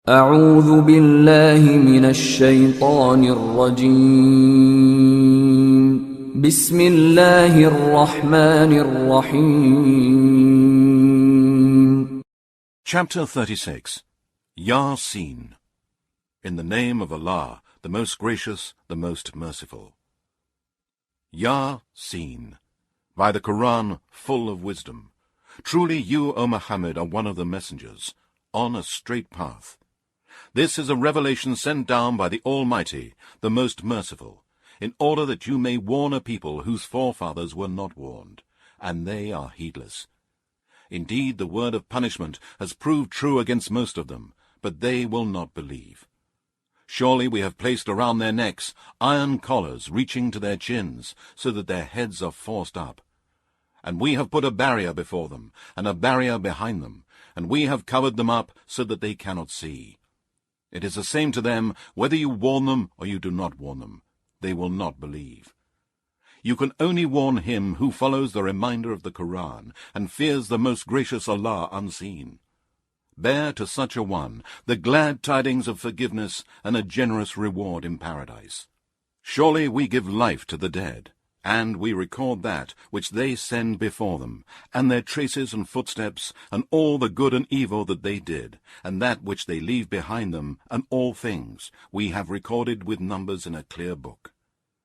أعوذ بالله من الشيطان الرجيم بسم الله الرحمن الرحيم. Chapter 36. Yaseen. In the name of Allah, the most gracious, the most merciful. Yaseen, by the Quran full of wisdom. Truly you, O Muhammad, are one of the messengers, on a straight path. This is a revelation sent down by the Almighty, the most merciful, in order that you may warn a people whose forefathers were not warned, and they are heedless. Indeed, the word of punishment has proved true against most of them, but they will not believe. Surely we have placed around their necks iron collars reaching to their chins, so that their heads are forced up. And we have put a barrier before them, and a barrier behind them, and we have covered them up so that they cannot see. It is the same to them whether you warn them or you do not warn them. They will not believe. You can only warn him who follows the reminder of the Quran and fears the most gracious Allah unseen. Bear to such a one the glad tidings of forgiveness and a generous reward in paradise. Surely we give life to the dead, and we record that which they send before them, and their traces and footsteps, and all the good and evil that they did, and that which they leave behind them, and all things we have recorded with numbers in a clear book.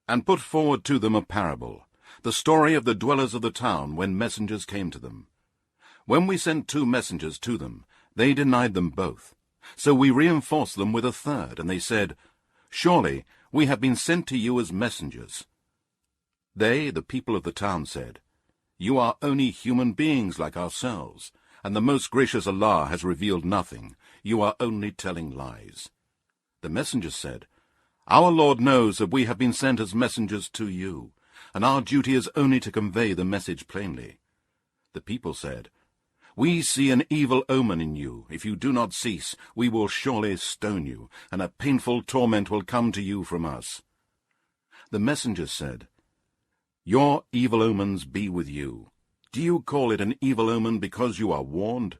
And put forward to them a parable, the story of the dwellers of the town when messengers came to them. When we sent 2 messengers to them, they denied them both. So we reinforced them with a third, and they said, "Surely we have been sent to you as messengers." They, the people of the town, said, "You are only human beings like ourselves, and the most gracious Allah has revealed nothing. You are only telling lies." The messengers said, "Our Lord knows that we have been sent as messengers to you, and our duty is only to convey the message plainly." The people said, "We see an evil omen in you. If you do not cease, we will surely stone you, and a painful torment will come to you from us." The messengers said, "Your evil omens be with you. Do you call it an evil omen because you are warned?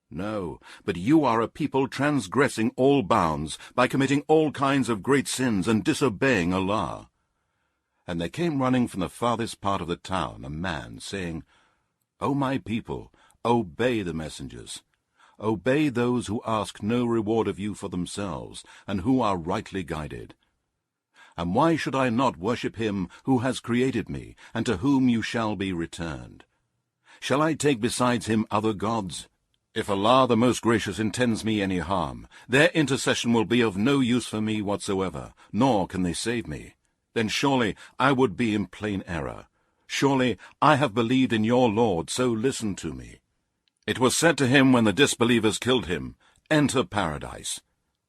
No, but you are a people transgressing all bounds by committing all kinds of great sins and disobeying Allah." And there came running from the farthest part of the town a man, saying, "O my people, obey the messengers. Obey those who ask no reward of you for themselves, and who are rightly guided. And why should I not worship him who has created me, and to whom you shall be returned? Shall I take besides him other gods? If Allah the most gracious intends me any harm, their intercession will be of no use for me whatsoever, nor can they save me. Then surely I would be in plain error. Surely I have believed in your Lord, so listen to me." It was said to him when the disbelievers killed him, "Enter paradise."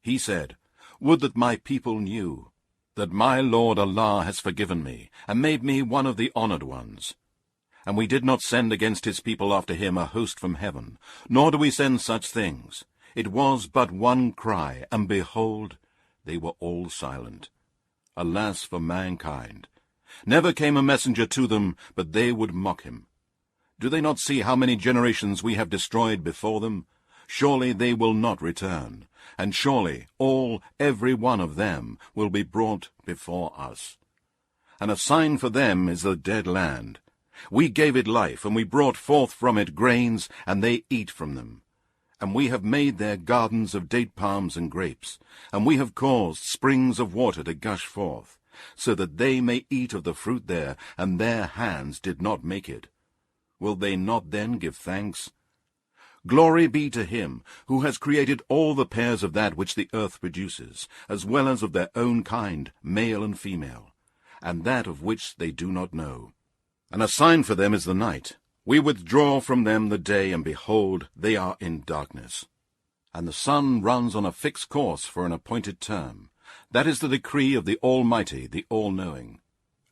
He said, "Would that my people knew that my Lord Allah has forgiven me, and made me one of the honored ones. And we did not send against his people after him a host from heaven, nor do we send such things. It was but one cry, and behold, they were all silent. Alas for mankind! Never came a messenger to them, but they would mock him. Do they not see how many generations we have destroyed before them? Surely they will not return, and surely every one of them will be brought before us. And a sign for them is the dead land. We gave it life, and we brought forth from it grains, and they eat from them. And we have made their gardens of date palms and grapes, and we have caused springs of water to gush forth, so that they may eat of the fruit there, and their hands did not make it. Will they not then give thanks? Glory be to him who has created all the pairs of that which the earth produces, as well as of their own kind, male and female, and that of which they do not know. And a sign for them is the night. We withdraw from them the day, and behold, they are in darkness. And the sun runs on a fixed course for an appointed term. That is the decree of the Almighty, the All-Knowing.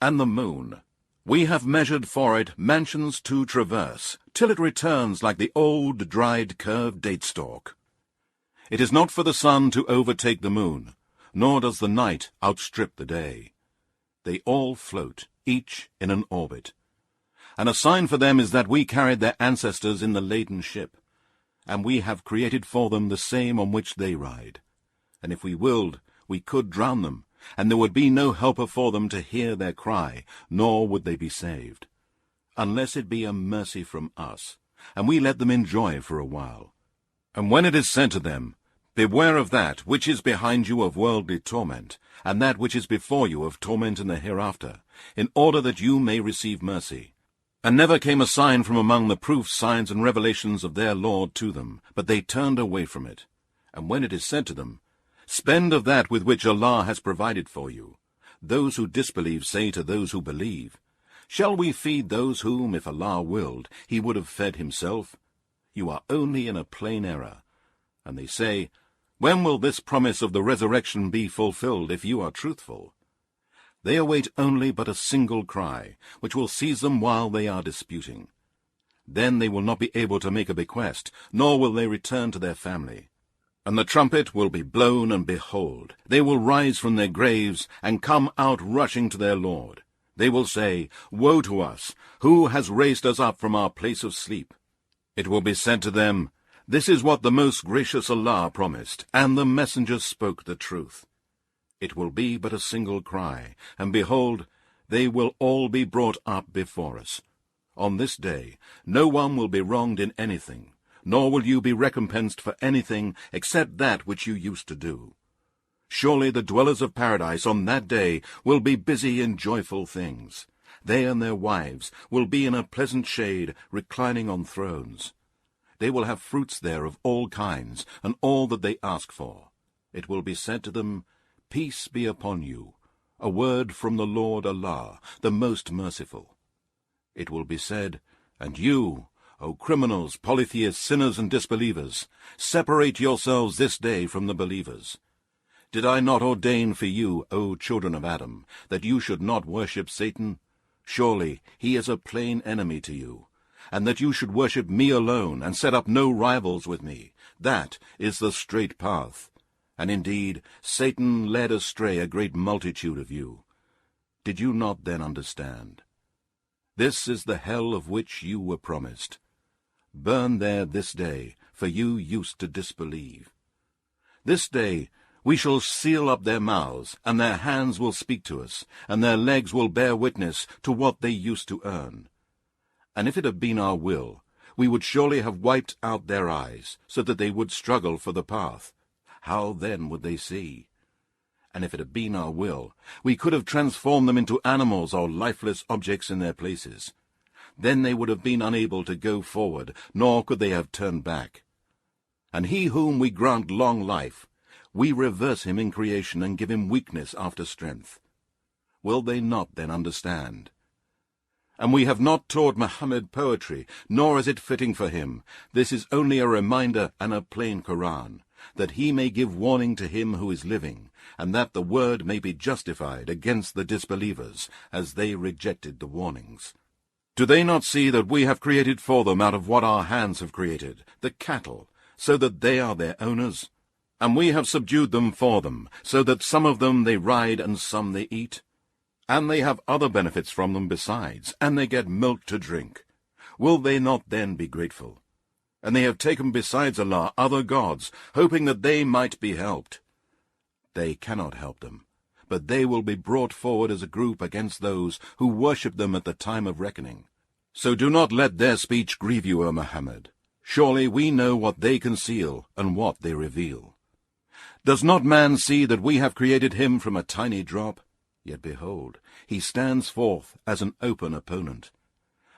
And the moon, we have measured for it mansions to traverse, till it returns like the old, dried, curved date stalk. It is not for the sun to overtake the moon, nor does the night outstrip the day. They all float, each in an orbit. And a sign for them is that we carried their ancestors in the laden ship. and we have created for them the same on which they ride. And if we willed, we could drown them, and there would be no helper for them to hear their cry, nor would they be saved, unless it be a mercy from us, and we let them enjoy for a while. And when it is said to them, Beware of that which is behind you of worldly torment, and that which is before you of torment in the hereafter, in order that you may receive mercy. And never came a sign from among the proofs, signs, and revelations of their Lord to them, but they turned away from it. And when it is said to them, Spend of that with which Allah has provided for you, those who disbelieve say to those who believe, Shall we feed those whom, if Allah willed, he would have fed himself? You are only in a plain error. And they say, When will this promise of the resurrection be fulfilled, if you are truthful? They await only but a single cry, which will seize them while they are disputing. Then they will not be able to make a bequest, nor will they return to their family. And the trumpet will be blown, and behold, they will rise from their graves, and come out rushing to their Lord. They will say, Woe to us! Who has raised us up from our place of sleep? It will be said to them, This is what the most gracious Allah promised, and the messengers spoke the truth. It will be but a single cry, and behold, they will all be brought up before us. On this day no one will be wronged in anything, nor will you be recompensed for anything except that which you used to do. Surely the dwellers of paradise on that day will be busy in joyful things. They and their wives will be in a pleasant shade, reclining on thrones. They will have fruits there of all kinds, and all that they ask for. It will be said to them, Peace be upon you, a word from the Lord Allah, the most merciful. It will be said, And you, O criminals, polytheists, sinners, and disbelievers, separate yourselves this day from the believers. Did I not ordain for you, O children of Adam, that you should not worship Satan? Surely he is a plain enemy to you, and that you should worship me alone, and set up no rivals with me. That is the straight path. And indeed, Satan led astray a great multitude of you. Did you not then understand? This is the hell of which you were promised. Burn there this day, for you used to disbelieve. This day we shall seal up their mouths, and their hands will speak to us, and their legs will bear witness to what they used to earn. And if it had been our will, we would surely have wiped out their eyes, so that they would struggle for the path. How then would they see? And if it had been our will, we could have transformed them into animals or lifeless objects in their places. Then they would have been unable to go forward, nor could they have turned back. And he whom we grant long life, we reverse him in creation and give him weakness after strength. Will they not then understand? And we have not taught Muhammad poetry, nor is it fitting for him. This is only a reminder and a plain Quran, that he may give warning to him who is living, and that the word may be justified against the disbelievers, as they rejected the warnings. Do they not see that we have created for them out of what our hands have created, the cattle, so that they are their owners? And we have subdued them for them, so that some of them they ride and some they eat. And they have other benefits from them besides, and they get milk to drink. Will they not then be grateful? And they have taken besides Allah other gods, hoping that they might be helped. They cannot help them, but they will be brought forward as a group against those who worship them at the time of reckoning. So do not let their speech grieve you, O Muhammad. Surely we know what they conceal and what they reveal. Does not man see that we have created him from a tiny drop? Yet behold, he stands forth as an open opponent.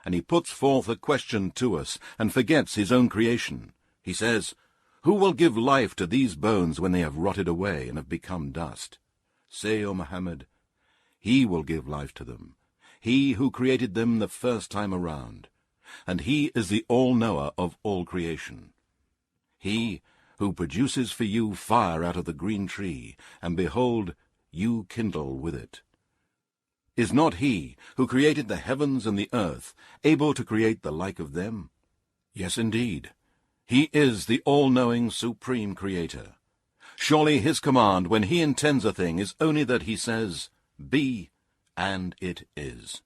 And he puts forth a question to us, and forgets his own creation. He says, Who will give life to these bones when they have rotted away and have become dust? Say, O Muhammad, he will give life to them, he who created them the first time around, and he is the all-knower of all creation. He who produces for you fire out of the green tree, and behold, you kindle with it. Is not he who created the heavens and the earth able to create the like of them? Yes, indeed. He is the all-knowing supreme creator. Surely his command when he intends a thing is only that he says, Be, and it is.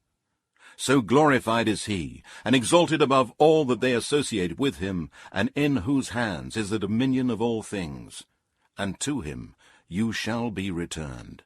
So glorified is he, and exalted above all that they associate with him, and in whose hands is the dominion of all things. And to him you shall be returned.